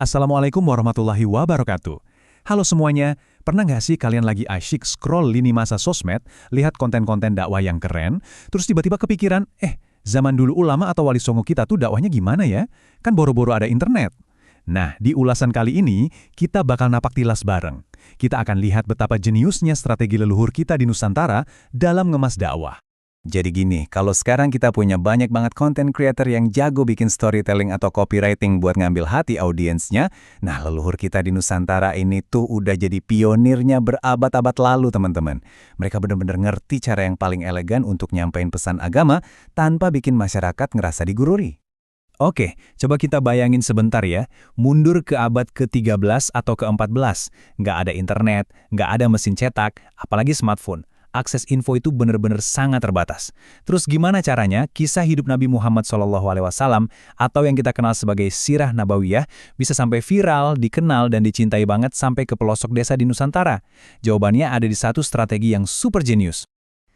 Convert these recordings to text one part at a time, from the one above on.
Assalamualaikum warahmatullahi wabarakatuh. Halo semuanya, pernah nggak sih kalian lagi asyik scroll lini masa sosmed, lihat konten-konten dakwah yang keren, terus tiba-tiba kepikiran, zaman dulu ulama atau wali songo kita tuh dakwahnya gimana ya? Kan boro-boro ada internet. Nah, di ulasan kali ini, kita bakal napak tilas bareng. Kita akan lihat betapa jeniusnya strategi leluhur kita di Nusantara dalam ngemas dakwah. Jadi gini, kalau sekarang kita punya banyak banget content creator yang jago bikin storytelling atau copywriting buat ngambil hati audiensnya, nah leluhur kita di Nusantara ini tuh udah jadi pionirnya berabad-abad lalu teman-teman. Mereka benar-benar ngerti cara yang paling elegan untuk nyampein pesan agama tanpa bikin masyarakat ngerasa digurui. Oke, coba kita bayangin sebentar ya, mundur ke abad ke-13 atau ke-14. Nggak ada internet, nggak ada mesin cetak, apalagi smartphone. Akses info itu benar-benar sangat terbatas. Terus gimana caranya kisah hidup Nabi Muhammad SAW atau yang kita kenal sebagai Sirah Nabawiyah bisa sampai viral, dikenal, dan dicintai banget sampai ke pelosok desa di Nusantara? Jawabannya ada di satu strategi yang super jenius.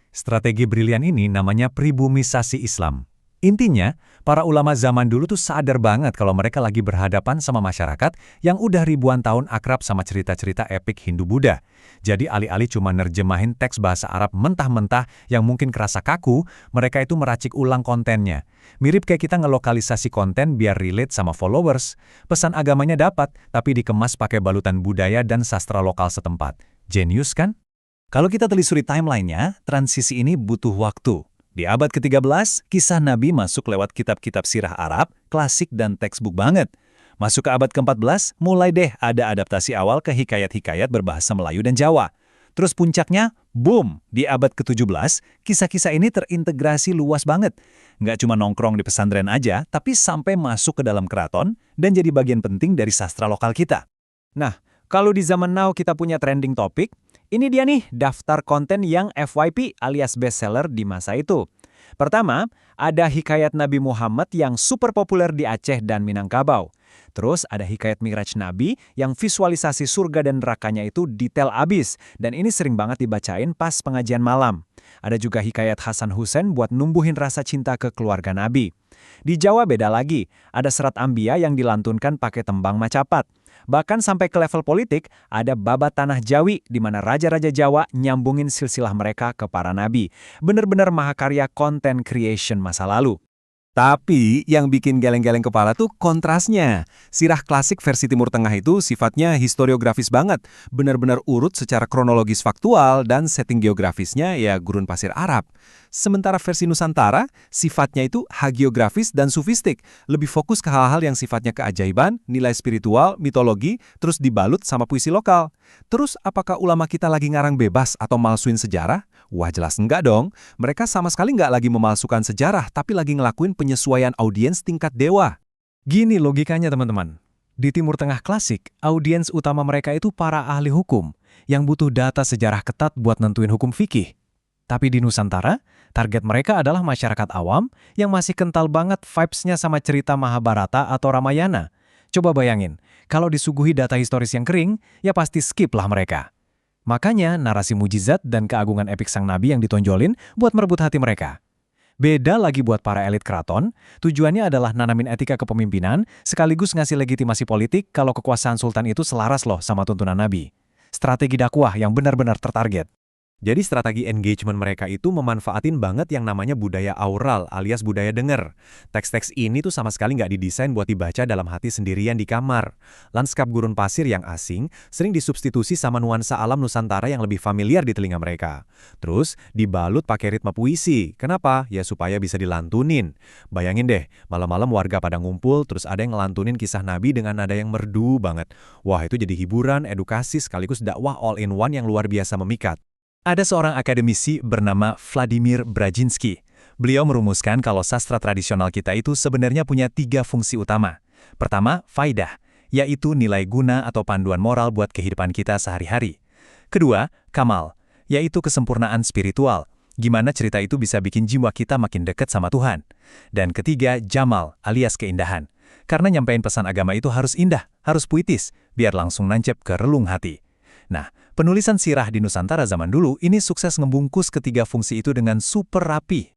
Strategi brilian ini namanya pribumisasi Islam. Intinya, para ulama zaman dulu tuh sadar banget kalau mereka lagi berhadapan sama masyarakat yang udah ribuan tahun akrab sama cerita-cerita epik Hindu-Buddha. Jadi alih-alih cuma nerjemahin teks bahasa Arab mentah-mentah yang mungkin kerasa kaku, mereka itu meracik ulang kontennya. Mirip kayak kita ngelokalisasi konten biar relate sama followers. Pesan agamanya dapat, tapi dikemas pakai balutan budaya dan sastra lokal setempat. Jenius kan? Kalau kita telusuri timeline-nya, transisi ini butuh waktu. Di abad ke-13, kisah Nabi masuk lewat kitab-kitab sirah Arab, klasik dan textbook banget. Masuk ke abad ke-14, mulai deh ada adaptasi awal ke hikayat-hikayat berbahasa Melayu dan Jawa. Terus puncaknya, boom! Di abad ke-17, kisah-kisah ini terintegrasi luas banget. Nggak cuma nongkrong di pesantren aja, tapi sampai masuk ke dalam keraton dan jadi bagian penting dari sastra lokal kita. Nah, kalau di zaman now kita punya trending topik, ini dia nih daftar konten yang FYP alias bestseller di masa itu. Pertama, ada hikayat Nabi Muhammad yang super populer di Aceh dan Minangkabau. Terus ada hikayat Mi'raj Nabi yang visualisasi surga dan nerakanya itu detail abis. Dan ini sering banget dibacain pas pengajian malam. Ada juga hikayat Hasan Hussein buat numbuhin rasa cinta ke keluarga Nabi. Di Jawa beda lagi, ada serat Ambiya yang dilantunkan pakai tembang macapat. Bahkan sampai ke level politik, ada babat tanah Jawi di mana raja-raja Jawa nyambungin silsilah mereka ke para nabi. Bener-bener mahakarya content creation masa lalu. Tapi yang bikin geleng-geleng kepala tuh kontrasnya. Sirah klasik versi Timur Tengah itu sifatnya historiografis banget. Benar-benar urut secara kronologis faktual dan setting geografisnya ya gurun pasir Arab. Sementara versi Nusantara, sifatnya itu hagiografis dan sufistik. Lebih fokus ke hal-hal yang sifatnya keajaiban, nilai spiritual, mitologi, terus dibalut sama puisi lokal. Terus apakah ulama kita lagi ngarang bebas atau malsuin sejarah? Wah jelas enggak dong. Mereka sama sekali nggak lagi memalsukan sejarah, tapi lagi ngelakuin penyesuaian audiens tingkat dewa. Gini logikanya teman-teman. Di Timur Tengah klasik, audiens utama mereka itu para ahli hukum yang butuh data sejarah ketat buat nentuin hukum fikih. Tapi di Nusantara, target mereka adalah masyarakat awam yang masih kental banget vibes-nya sama cerita Mahabharata atau Ramayana. Coba bayangin, kalau disuguhi data historis yang kering, ya pasti skip lah mereka. Makanya narasi mujizat dan keagungan epik sang nabi yang ditonjolin buat merebut hati mereka. Beda lagi buat para elit keraton, tujuannya adalah nanamin etika kepemimpinan sekaligus ngasih legitimasi politik kalau kekuasaan sultan itu selaras loh sama tuntunan nabi. Strategi dakwah yang benar-benar tertarget. Jadi strategi engagement mereka itu memanfaatin banget yang namanya budaya aural alias budaya denger. Teks-teks ini tuh sama sekali nggak didesain buat dibaca dalam hati sendirian di kamar. Lanskap gurun pasir yang asing sering disubstitusi sama nuansa alam Nusantara yang lebih familiar di telinga mereka. Terus dibalut pakai ritme puisi. Kenapa? Ya supaya bisa dilantunin. Bayangin deh, malam-malam warga pada ngumpul terus ada yang ngelantunin kisah Nabi dengan nada yang merdu banget. Wah itu jadi hiburan, edukasi sekaligus dakwah all in one yang luar biasa memikat. Ada seorang akademisi bernama Vladimir Brzezinski. Beliau merumuskan kalau sastra tradisional kita itu sebenarnya punya 3 fungsi utama. Pertama, faidah, yaitu nilai guna atau panduan moral buat kehidupan kita sehari-hari. Kedua, kamal, yaitu kesempurnaan spiritual. Gimana cerita itu bisa bikin jiwa kita makin dekat sama Tuhan. Dan ketiga, jamal, alias keindahan. Karena nyampein pesan agama itu harus indah, harus puitis, biar langsung nancep ke relung hati. Nah, penulisan sirah di Nusantara zaman dulu ini sukses ngebungkus ketiga fungsi itu dengan super rapi.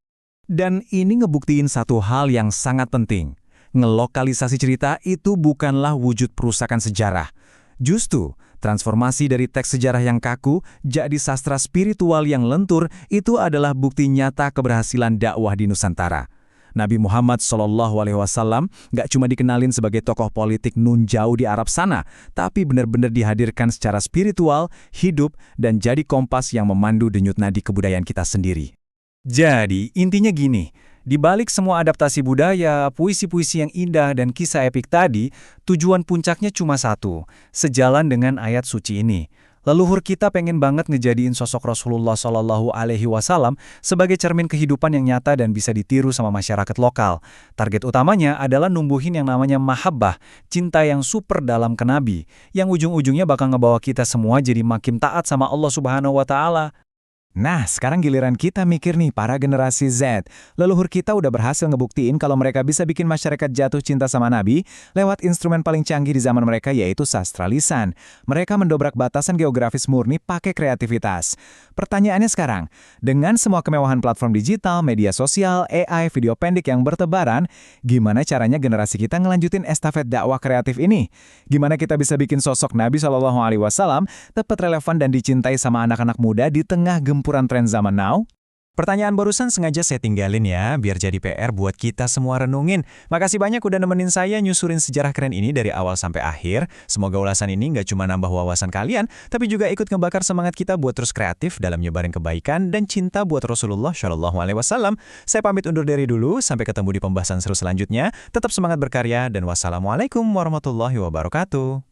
Dan ini ngebuktiin satu hal yang sangat penting. Ngelokalisasi cerita itu bukanlah wujud perusakan sejarah. Justru, transformasi dari teks sejarah yang kaku jadi sastra spiritual yang lentur itu adalah bukti nyata keberhasilan dakwah di Nusantara. Nabi Muhammad SAW nggak cuma dikenalin sebagai tokoh politik nun jauh di Arab sana, tapi benar-benar dihadirkan secara spiritual, hidup, dan jadi kompas yang memandu denyut nadi kebudayaan kita sendiri. Jadi, intinya gini, di balik semua adaptasi budaya, puisi-puisi yang indah, dan kisah epik tadi, tujuan puncaknya cuma satu, sejalan dengan ayat suci ini. Leluhur kita pengen banget ngejadiin sosok Rasulullah SAW sebagai cermin kehidupan yang nyata dan bisa ditiru sama masyarakat lokal. Target utamanya adalah numbuhin yang namanya mahabbah, cinta yang super dalam ke Nabi, yang ujung-ujungnya bakal ngebawa kita semua jadi makin taat sama Allah Subhanahu wa Ta'ala. Nah, sekarang giliran kita mikir nih para generasi Z. Leluhur kita udah berhasil ngebuktiin kalau mereka bisa bikin masyarakat jatuh cinta sama Nabi lewat instrumen paling canggih di zaman mereka yaitu sastra lisan. Mereka mendobrak batasan geografis murni pakai kreativitas. Pertanyaannya sekarang, dengan semua kemewahan platform digital, media sosial, AI, video pendek yang bertebaran, gimana caranya generasi kita ngelanjutin estafet dakwah kreatif ini? Gimana kita bisa bikin sosok Nabi SAW tepat relevan dan dicintai sama anak-anak muda di tengah gempuran tren zaman now? Pertanyaan barusan sengaja saya tinggalin ya, biar jadi PR buat kita semua renungin. Makasih banyak udah nemenin saya nyusurin sejarah keren ini dari awal sampai akhir. Semoga ulasan ini nggak cuma nambah wawasan kalian, tapi juga ikut ngebakar semangat kita buat terus kreatif dalam nyebarin kebaikan dan cinta buat Rasulullah SAW. Saya pamit undur diri dulu, sampai ketemu di pembahasan seru selanjutnya. Tetap semangat berkarya, dan wassalamualaikum warahmatullahi wabarakatuh.